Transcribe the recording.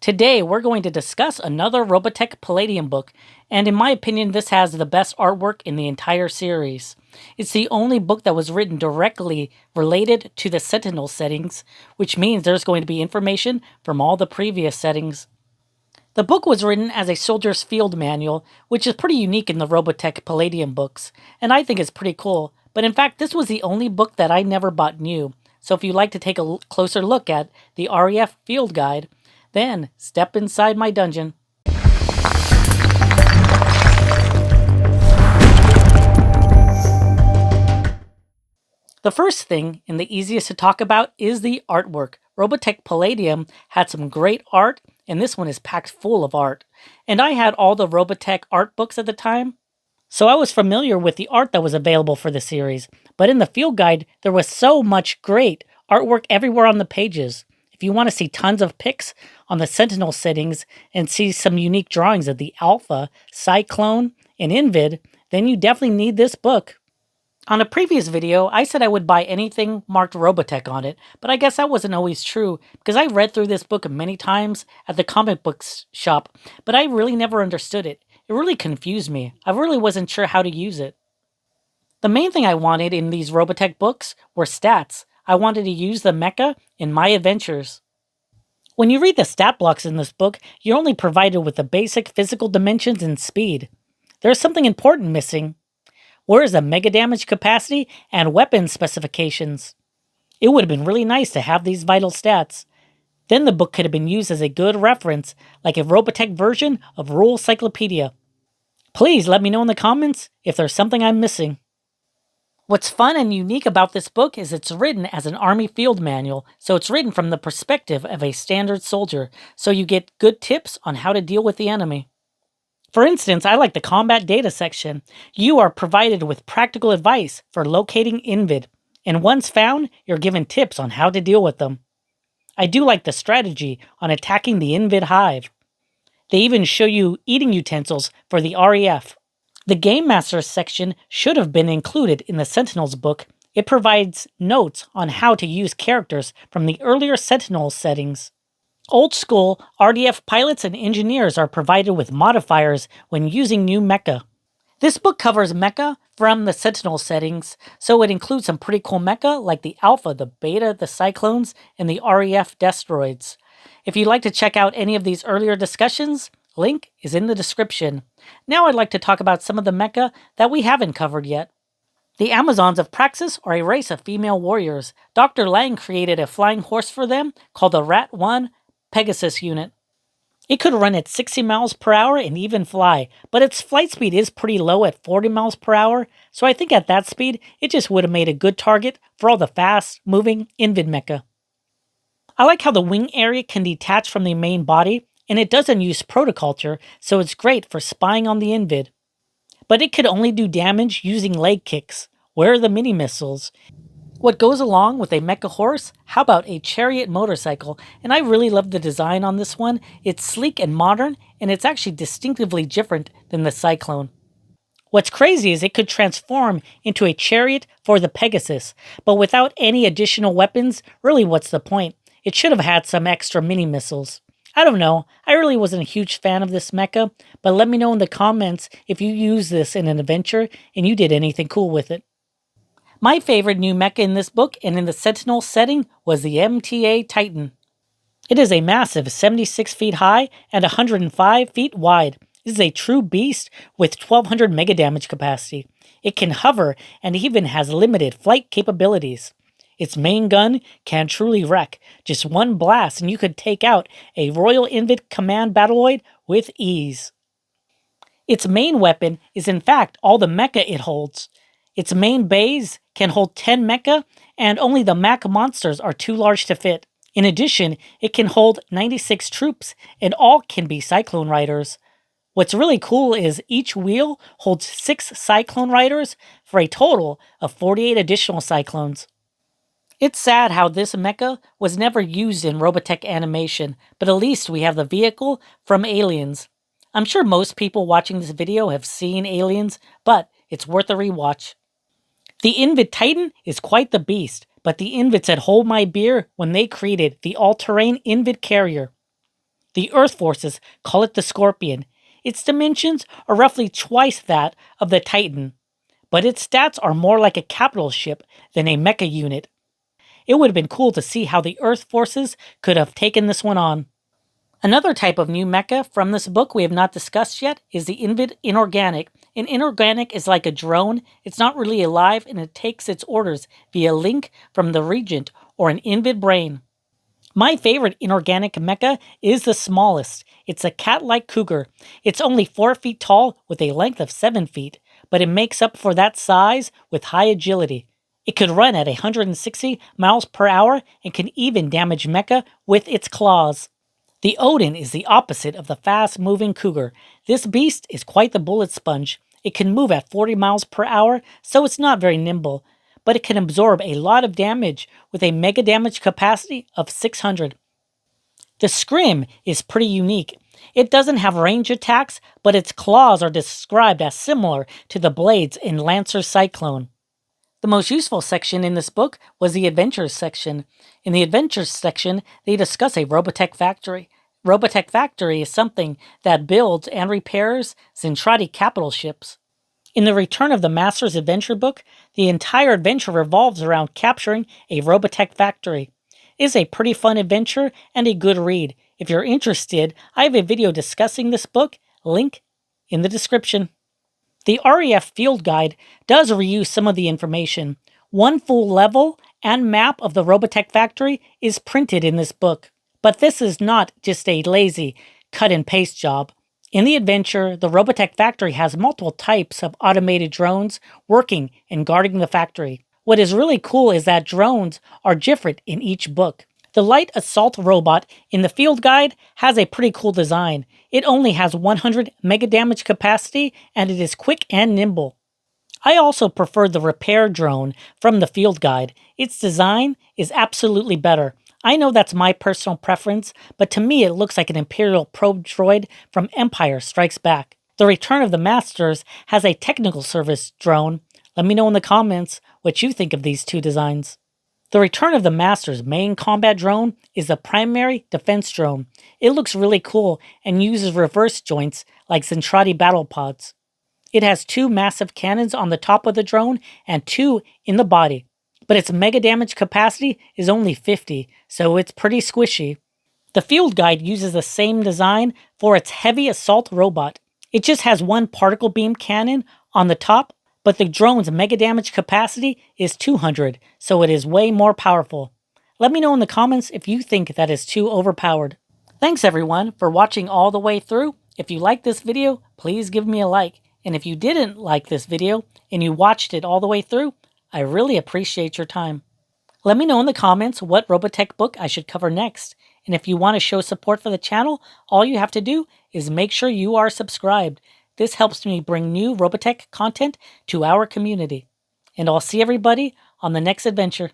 Today, we're going to discuss another Robotech Palladium book, and in my opinion, this has the best artwork in the entire series. It's the only book that was written directly related to the Sentinel settings, which means there's going to be information from all the previous settings. The book was written as a soldier's field manual, which is pretty unique in the Robotech Palladium books, and I think it's pretty cool. But in fact, this was the only book that I never bought new, so if you'd like to take a closer look at the REF Field Guide, then step inside my dungeon. The first thing, and the easiest to talk about, is the artwork. Robotech Palladium had some great art, and this one is packed full of art. And I had all the Robotech art books at the time, so I was familiar with the art that was available for the series. But in the field guide, there was so much great artwork everywhere on the pages. If you want to see tons of pics on the Sentinel settings and see some unique drawings of the Alpha, Cyclone, and Invid, then you definitely need this book. On a previous video, I said I would buy anything marked Robotech on it, but I guess that wasn't always true, because I read through this book many times at the comic books shop, but I really never understood it. It really confused me. I really wasn't sure how to use it. The main thing I wanted in these Robotech books were stats. I wanted to use the mecha in my adventures. When you read the stat blocks in this book, you're only provided with the basic physical dimensions and speed. There's something important missing. Where is the mega damage capacity and weapon specifications? It would have been really nice to have these vital stats. Then the book could have been used as a good reference, like a Robotech version of Rule Cyclopedia. Please let me know in the comments if there's something I'm missing. What's fun and unique about this book is it's written as an army field manual, so it's written from the perspective of a standard soldier, so you get good tips on how to deal with the enemy. For instance, I like the combat data section. You are provided with practical advice for locating Invid, and once found, you're given tips on how to deal with them. I do like the strategy on attacking the Invid hive. They even show you eating utensils for the REF. The Game Master section should have been included in the Sentinels book. It provides notes on how to use characters from the earlier Sentinels settings. Old school RDF pilots and engineers are provided with modifiers when using new mecha. This book covers mecha from the Sentinel settings, so it includes some pretty cool mecha like the Alpha, the Beta, the Cyclones, and the REF Destroids. If you'd like to check out any of these earlier discussions, link is in the description. Now I'd like to talk about some of the mecha that we haven't covered yet. The Amazons of Praxis are a race of female warriors. Dr. Lang created a flying horse for them called the Rat-1 Pegasus unit. It could run at 60 miles per hour and even fly, but its flight speed is pretty low at 40 miles per hour, so I think at that speed, it just would have made a good target for all the fast-moving Invid mecha. I like how the wing area can detach from the main body, and it doesn't use protoculture, so it's great for spying on the Invid. But it could only do damage using leg kicks. Where are the mini-missiles? What goes along with a mecha horse? How about a chariot motorcycle? And I really love the design on this one. It's sleek and modern, and it's actually distinctively different than the Cyclone. What's crazy is it could transform into a chariot for the Pegasus, but without any additional weapons, really what's the point? It should have had some extra mini-missiles. I don't know, I really wasn't a huge fan of this mecha, but let me know in the comments if you use this in an adventure and you did anything cool with it. My favorite new mecha in this book and in the Sentinel setting was the MTA Titan. It is a massive 76 feet high and 105 feet wide. It is a true beast with 1200 mega damage capacity. It can hover and even has limited flight capabilities. Its main gun can truly wreck. Just one blast and you could take out a Royal Invid Command Battloid with ease. Its main weapon is in fact all the mecha it holds. Its main bays can hold 10 mecha, and only the mech monsters are too large to fit. In addition, it can hold 96 troops, and all can be Cyclone Riders. What's really cool is each wheel holds 6 Cyclone Riders for a total of 48 additional Cyclones. It's sad how this mecha was never used in Robotech animation, but at least we have the vehicle from Aliens. I'm sure most people watching this video have seen Aliens, but it's worth a rewatch. The Invid Titan is quite the beast, but the Invids had hold my beer when they created the all-terrain Invid carrier. The Earth forces call it the Scorpion. Its dimensions are roughly twice that of the Titan, but its stats are more like a capital ship than a mecha unit. It would have been cool to see how the Earth forces could have taken this one on. Another type of new mecha from this book we have not discussed yet is the Invid Inorganic. An inorganic is like a drone. It's not really alive and it takes its orders via link from the Regent or an Invid brain. My favorite inorganic mecha is the smallest. It's a cat-like cougar. It's only 4 feet tall with a length of 7 feet, but it makes up for that size with high agility. It could run at 160 miles per hour and can even damage mecha with its claws. The Odin is the opposite of the fast-moving cougar. This beast is quite the bullet sponge. It can move at 40 miles per hour, so it's not very nimble, but it can absorb a lot of damage with a mega damage capacity of 600. The Scrim is pretty unique. It doesn't have range attacks, but its claws are described as similar to the blades in Lancer Cyclone. The most useful section in this book was the Adventures section. In the Adventures section, they discuss a Robotech factory. Robotech factory is something that builds and repairs Zentradi capital ships. In the Return of the Master's adventure book, the entire adventure revolves around capturing a Robotech factory. It is a pretty fun adventure and a good read. If you're interested, I have a video discussing this book, link in the description. The REF Field Guide does reuse some of the information. One full level and map of the Robotech factory is printed in this book. But this is not just a lazy cut and paste job. In the adventure, the Robotech factory has multiple types of automated drones working and guarding the factory. What is really cool is that drones are different in each book. The light assault robot in the Field Guide has a pretty cool design. It only has 100 mega damage capacity and it is quick and nimble. I also prefer the repair drone from the Field Guide. Its design is absolutely better. I know that's my personal preference, but to me it looks like an Imperial probe droid from Empire Strikes Back. The Return of the Masters has a technical service drone. Let me know in the comments what you think of these two designs. The Return of the Master's main combat drone is the primary defense drone. It looks really cool and uses reverse joints like Zentradi battle pods. It has 2 massive cannons on the top of the drone and 2 in the body, but its mega damage capacity is only 50, so it's pretty squishy. The Field Guide uses the same design for its heavy assault robot. It just has 1 particle beam cannon on the top, but the drone's mega damage capacity is 200, so it is way more powerful. Let me know in the comments if you think that is too overpowered. Thanks everyone for watching all the way through. If you liked this video, please give me a like. And if you didn't like this video and you watched it all the way through, I really appreciate your time. Let me know in the comments what Robotech book I should cover next. And if you want to show support for the channel, all you have to do is make sure you are subscribed. This helps me bring new Robotech content to our community. And I'll see everybody on the next adventure.